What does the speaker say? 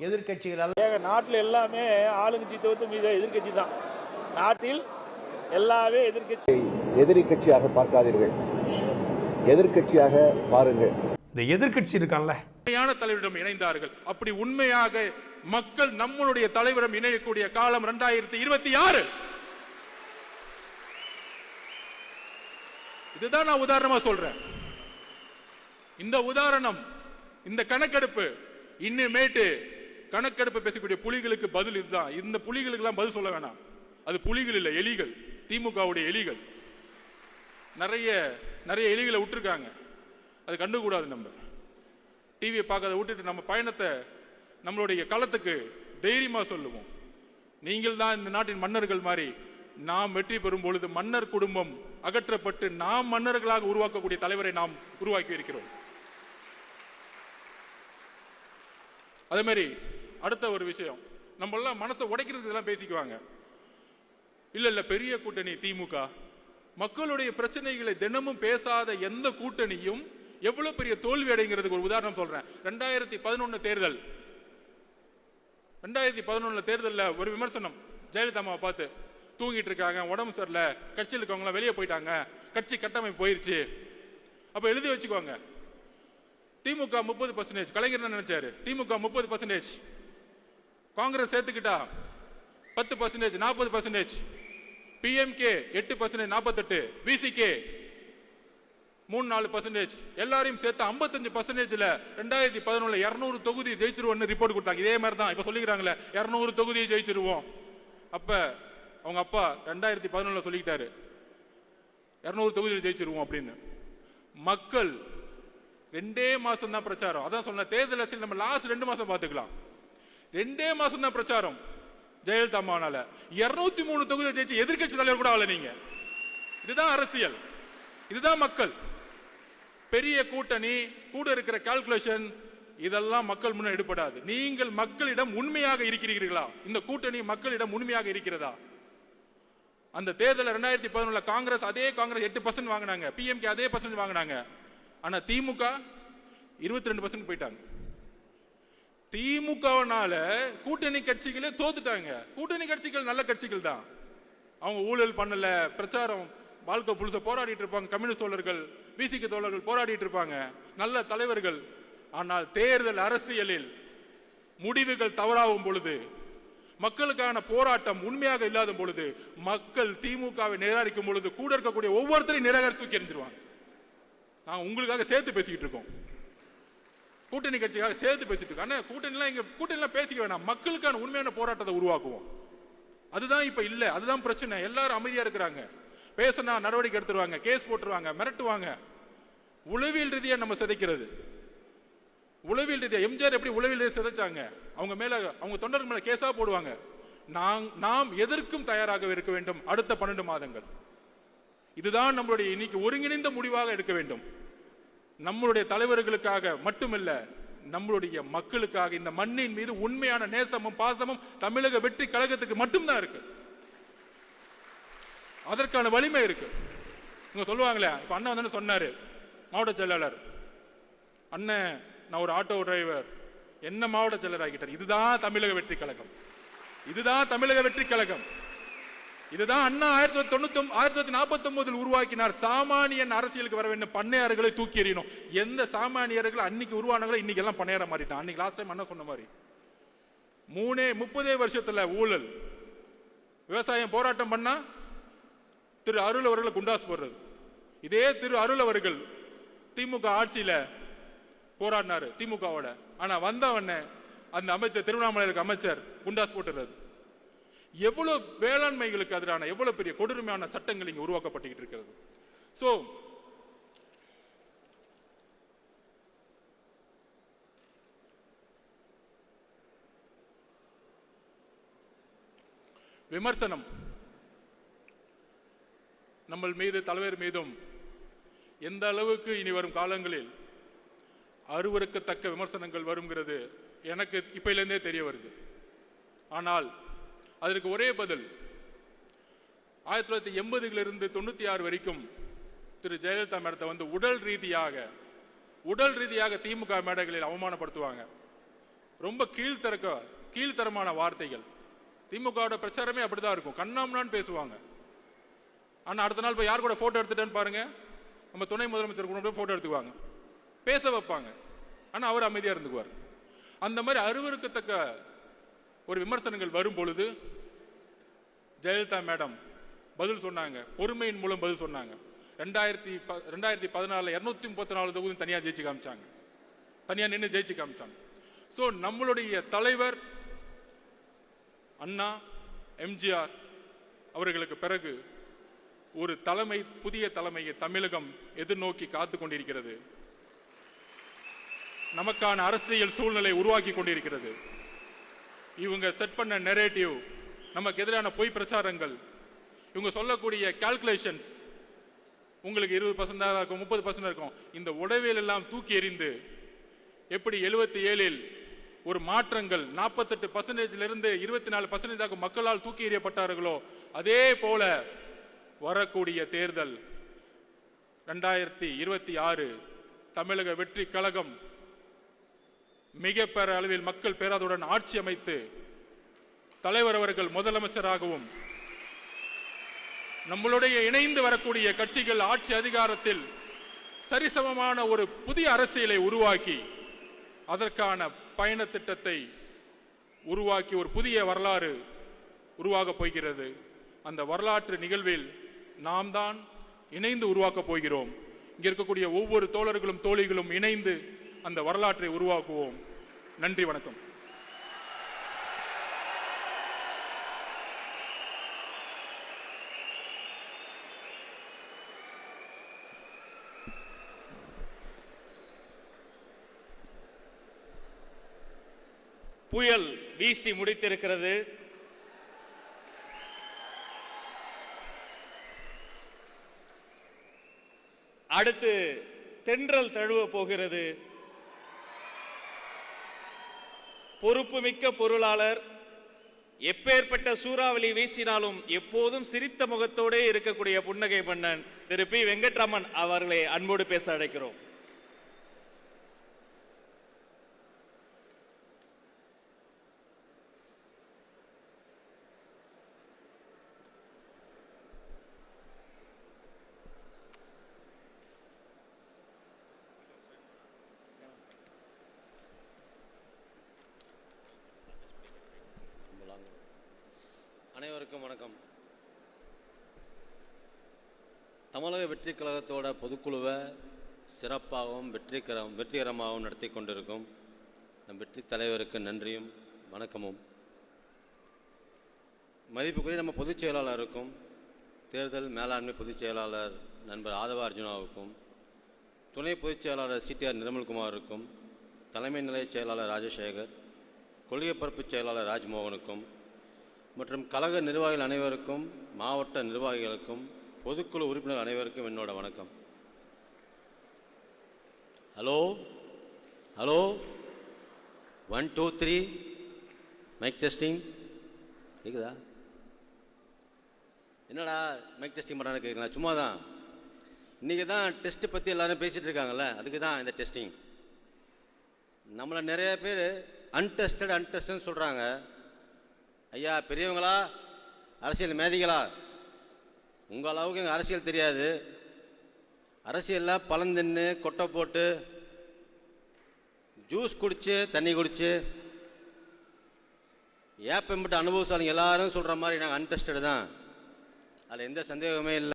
எதிர்கட்சிகள் நாட்டில் எல்லாமே ஆளுங்கட்சி தவிர்த்து மீது எதிர்கட்சி தான். நாட்டில் எல்லாமே எதிரி கட்சியாக பார்க்காதீர்கள், எதிர்கட்சியாக பாருங்கள். இந்த எதிர்கட்சி இருக்கான்ல, உண்மையான தலைவரிடம் இணைந்தார்கள். அப்படி உண்மையாக மக்கள் நம்மளுடைய தலைவரிடம் இணையக்கூடிய காலம் 2026. இதுதான் நான் உதாரணமா சொல்றேன். இந்த உதாரணம், இந்த கணக்கெடுப்பு, இன்னுமேட்டு கணக்கெடுப்பு பேசக்கூடிய புலிகளுக்கு பதில் இதுதான். இந்த புலிகளுக்கு எல்லாம் பதில் சொல்ல வேணாம். அது புலிகள் இல்ல, எலிகள், திமுகவுடைய எலிகள். நிறைய எலிகளை விட்டுருக்காங்க. அது கண்டுக்கூடாது. நம்ம டிவியை பார்க்காத விட்டுட்டு நம்ம பயணத்தை நம்மளுடைய களத்துக்கு தைரியமா சொல்லுவோம். நீங்கள் தான் இந்த நாட்டின் மன்னர்கள் மாதிரி. நாம் வெற்றி பெறும் பொழுது மன்னர் குடும்பம் அகற்றப்பட்டு நாம் மன்னர்களாக உருவாக்கக்கூடிய தலைவரை நாம் உருவாக்கி இருக்கிறோம். அதே மாதிரி அடுத்த ஒரு விஷயம், நம்ம எல்லாம் மனசை உடைக்கிறதுக்கு எல்லாம் பேசிக்குவாங்க. இல்ல பெரிய கூட்டணி திமுக. மக்களுடைய பிரச்சனைகளை தினமும் பேசாத எந்த கூட்டணியும் எவ்வளவு பெரிய தோல்வி அடைங்கிறதுக்கு ஒரு உதாரணம் சொல்றேன். 2011 தேர்தல், 2011 தேர்தலில் ஒரு விமர்சனம் ஜெயலலிதா அம்மாவை பார்த்து, தூங்கிட்டு இருக்காங்க, உடம்பு சரியில்ல, கட்சியில் இருக்கவங்க வெளியே போயிட்டாங்க, கட்சி கட்டமைப்பு போயிருச்சு. அப்ப எழுதி வச்சுக்கோங்க, திமுக 30%, கலைஞர் நினைச்சாரு திமுக 30%, காங்கிரஸ் சேர்த்துக்கிட்டா 10%, 40%, பிஎம்கே 8%, 48, விசிகே 3-4%, எல்லாரையும் சேர்த்து 55%. 2011 200 தொகுதி ஜெயிச்சிருவோம்னு ரிப்போர்ட் கொடுத்தாங்க. இதே மாதிரி தான் இப்ப சொல்லிக்கிறாங்களே 200 தொகுதியை ஜெயிச்சிருவோம். அப்ப அவங்க அப்பா 2011 சொல்லிக்கிட்டாரு 200 தொகுதியில் ஜெயிச்சிருவோம் அப்படின்னு. மக்கள் 2 மாசம் தான் பிரச்சாரம். அதான் சொன்ன தேர்தல் அரசியல் நம்ம லாஸ்ட் 2 மாசம் பார்த்துக்கலாம். 2 மாசம் தான் பிரச்சாரம். ஜெயலலிதா அம்மாவால 203 தொகுதியை ஜெயிச்சு எதிர்கட்சி தலைவர் கூட ஆகல நீங்க. இதுதான் அரசியல், இதுதான் மக்கள். பெரிய கூட்டணி கூட இருக்கிற கால்குலேஷன் இதெல்லாம் மக்கள் முன்ன எடுபடாது. நீங்கள் மக்களிடம் உண்மையாக இருக்கிறீர்களா? இந்த கூட்டணி மக்களிடம் உண்மையாக இருக்கிறதா? அந்த தேர்தல் 2011 காங்கிரஸ் 8% வாங்கினாங்க, பிஎம்கே அதே பர்சன்ட் வாங்கினாங்க. ஆனா திமுக 22% போயிட்டாங்க. திமுகனால கூட்டணி கட்சிகளே தோத்துட்டாங்க. கூட்டணி கட்சிகள் நல்ல கட்சிகள் தான். அவங்க ஊழல் பண்ணல, பிரச்சாரம் வாழ்க்கை புதுசா போராடிட்டு இருப்பாங்க. கம்யூனிஸ்ட் தோழர்கள், விசிக தோழர்கள் போராடிட்டு இருப்பாங்க, நல்ல தலைவர்கள். ஆனால் தேர்தல் அரசியலில் முடிவுகள் தவறாகும் பொழுது, மக்களுக்கான போராட்டம் உண்மையாக இல்லாத பொழுது, மக்கள் திமுகவை நிராகரிக்கும் பொழுது கூட இருக்கக்கூடிய ஒவ்வொருத்தரையும் நிராகரித்து தூக்கி எறிஞ்சிருவாங்க. நான் உங்களுக்காக சேர்த்து பேசிக்கிட்டு இருக்கோம், கூட்டணி கட்சிக்காக சேர்த்து பேசிட்டு இருக்கோம். ஆனா கூட்டணிலாம் பேசிக்க வேணாம், மக்களுக்கான உண்மையான போராட்டத்தை உருவாக்குவோம். அதுதான் இப்ப இல்ல, அதுதான் பிரச்சனை. எல்லாரும் அமைதியா இருக்கிறாங்க. பேசினா நடவடிக்கை எடுத்துருவாங்க, கேஸ் போட்டுருவாங்க, மிரட்டுவாங்க. உளவியல் ரீதியா நம்ம சிதைக்கிறது. உளவியல் ரீதியா எம்ஜிஆர் எப்படி உளவியல் ரீதியா சிதைச்சாங்க? அவங்க மேல, அவங்க தொண்டர்கள் மேல கேஸா போடுவாங்க. நாம் எதற்கும் தயாராக இருக்க வேண்டும். அடுத்த 12 மாதங்கள் இதுதான் நம்மளுடைய இன்னைக்கு ஒருங்கிணைந்த முடிவாக இருக்க வேண்டும். நம்மளுடைய தலைவர்களுக்காக மட்டுமில்ல, நம்மளுடைய மக்களுக்காக. இந்த மண்ணின் மீது உண்மையான நேசமும் பாசமும் தமிழக வெற்றி கழகத்துக்கு மட்டும்தான் இருக்கு. அதற்கான வலிமை இருக்கு. இவங்க சொல்லுவாங்களே, இப்ப அண்ணன் வந்து சொன்னாரு, மாவட்ட செயலாளர் அண்ணன், நான் ஒரு ஆட்டோ டிரைவர், என்ன மாவட்ட செயலர் ஆகிட்டார். இதுதான் தமிழக வெற்றி கழகம், இதுதான் தமிழக வெற்றி கழகம். இதுதான் அண்ணா 1949 உருவாக்கினார். சாமானியன் அரசியலுக்கு வர வேண்டும், பண்ணையார்களை தூக்கி எறியணும். எந்த சாமானியர்கள் அன்னைக்கு உருவானங்களோ இன்னைக்கு எல்லாம் பண்ணையார மாறிட்டான். அன்னைக்கு லாஸ்ட் டைம் அண்ணா சொன்ன மாதிரி 30 வருஷத்துல ஊழல், விவசாயம் போராட்டம் பண்ணா திரு அருள் அவர்களை குண்டாஸ் போடுறது. இதே திரு அருள் அவர்கள் திமுக ஆட்சியில போராடினாரு திமுகவோட. ஆனா வந்தவன அந்த அமைச்சர், திருவண்ணாமலை அமைச்சர் குண்டாஸ் போட்டுறது. எவ்வளவு வேளாண்மைகளுக்கு எதிரான எவ்வளவு பெரிய கொடுமையான சட்டங்கள் இங்க உருவாக்கப்பட்டு இருக்கிறது. சோ விமர்சனம் நம்ம மீது, தலைவர் மீதும் எந்த அளவுக்கு இனி வரும் காலங்களில் அருவருக்கத்தக்க விமர்சனங்கள் வருங்கிறது எனக்கு இப்பையிலிருந்தே தெரிய வருது. ஆனால் அதற்கு ஒரே பதில், 1980 96 வரைக்கும் திரு ஜெயலலிதா மேடத்தை வந்து உடல் ரீதியாக திமுக மேடைகளில் அவமானப்படுத்துவாங்க. ரொம்ப கீழ்த்தரமான வார்த்தைகள். திமுக பிரச்சாரமே அப்படிதான் இருக்கும், கண்ணாமண்ணான்னு பேசுவாங்க. ஆனா அடுத்த நாள் போய் யார் கூட போட்டோ எடுத்துட்டேன்னு பாருங்க, நம்ம துணை முதலமைச்சர் கூட போய் போட்டோ எடுத்துக்குவாங்க, பேச வைப்பாங்க. ஆனா அவர் அமைதியா இருந்துக்குவார். அந்த மாதிரி அருவருக்கத்தக்க ஒரு விமர்சனங்கள் வரும் பொழுது ஜெயலலிதா மேடம் பதில் சொன்னாங்க, பொறுமையின் மூலம் பதில் சொன்னாங்க. 2014 234 தொகுதி தனியா ஜெயிச்சு காமிச்சாங்க, தனியா நின்று ஜெயிச்சு காமிச்சாங்க. சோ நம்மளுடைய தலைவர் அண்ணா எம்ஜிஆர் அவர்களுக்கு பிறகு ஒரு புதிய தலைமையை தமிழகம் எதிர்நோக்கி காத்து கொண்டிருக்கிறது. நமக்கான அரசியல் சூழ்நிலை உருவாக்கி கொண்டிருக்கிறது. இவங்க செட் பண்ண நெரேட்டிவ், நமக்கு எதிரான பொய் பிரச்சாரங்கள், இவங்க சொல்லக்கூடிய கால்குலேஷன்ஸ், உங்களுக்கு 20% இருக்கும், 30% இருக்கும், இந்த உடவியல் எல்லாம் தூக்கி எறிந்து எப்படி 77 ஒரு மாற்றங்கள் 48% 24% மக்களால் தூக்கி எறியப்பட்டார்களோ அதே போல வரக்கூடிய தேர்தல் 2026 தமிழக வெற்றி கழகம் மிக பெற அளவில் மக்கள் பேராதவுடன் ஆட்சி அமைத்து தலைவர் அவர்கள் முதலமைச்சராகவும் நம்மளுடைய இணைந்து வரக்கூடிய கட்சிகள் ஆட்சி அதிகாரத்தில் சரிசமமான ஒரு புதிய அரசியலை உருவாக்கி அதற்கான பயண திட்டத்தை உருவாக்கி ஒரு புதிய வரலாறு உருவாக போகிறது. அந்த வரலாற்று நிகழ்வில் நாம் தான் இணைந்து உருவாக்க போகிறோம். இங்க இருக்கக்கூடிய ஒவ்வொரு தோழர்களும் தோழிகளும் இணைந்து அந்த வரலாற்றை உருவாக்குவோம். நன்றி, வணக்கம். புயல் வீசி முடித்திருக்கிறது. அடுத்து தென்றல் தழுவ போகிறது. பொறுப்புமிக்க பொருளாளர், எப்பேற்பட்ட சூறாவளி வீசினாலும் எப்போதும் சிரித்த முகத்தோடே இருக்கக்கூடிய புன்னகை மன்னன் திரு பி வெங்கட்ராமன் அவர்களை அன்போடு பேச அழைக்கிறோம். அனைவருக்கும் வணக்கம். தமிழக வெற்றி கழகத்தோட பொதுக்குழுவை சிறப்பாகவும் வெற்றிகரமாகவும் நடத்தி கொண்டிருக்கும் நம் வெற்றி தலைவருக்கு நன்றியும் வணக்கமும். மதிப்புக்குரிய நம்ம பொதுச் செயலாளருக்கும் தேர்தல் மேலாண்மை பொதுச் செயலாளர் நண்பர் ஆதவ அர்ஜுனாவுக்கும், துணை பொதுச் செயலாளர் சிடிஆர் நிர்மல்குமாருக்கும், தலைமை நிலைய செயலாளர் ராஜசேகர், கொள்கை பரப்பு செயலாளர் ராஜ்மோகனுக்கும் மற்றும் கழக நிர்வாகிகள் அனைவருக்கும், மாவட்ட நிர்வாகிகளுக்கும், பொதுக்குழு உறுப்பினர் அனைவருக்கும் என்னோட வணக்கம். ஹலோ ஹலோ 1 2 3 மைக் டெஸ்டிங் கேக்குதா? என்னடா மைக் டெஸ்டிங் பண்ணான்னு கேட்குறீங்களா? சும்மா தான். இன்றைக்கி தான் டெஸ்ட்டு பற்றி எல்லோரும் பேசிகிட்டு இருக்காங்கல்ல, அதுக்கு தான் இந்த டெஸ்டிங். நம்மளை நிறைய பேர் அன்டெஸ்டட்னு சொல்கிறாங்க. ஐயா பெரியவங்களா, அரசியல் மேதிகளா, உங்கள் அளவுக்கு எங்கள் அரசியல் தெரியாது. அரசியலில் பழம் தின்னு கொட்டை போட்டு ஜூஸ் குடித்து தண்ணி குடித்து ஏப்பம் மட்டும் அனுபவசாலிங்க எல்லாரும் சொல்கிற மாதிரி நாங்கள் அன்டெஸ்டட் தான், அதில் எந்த சந்தேகமே இல்லை.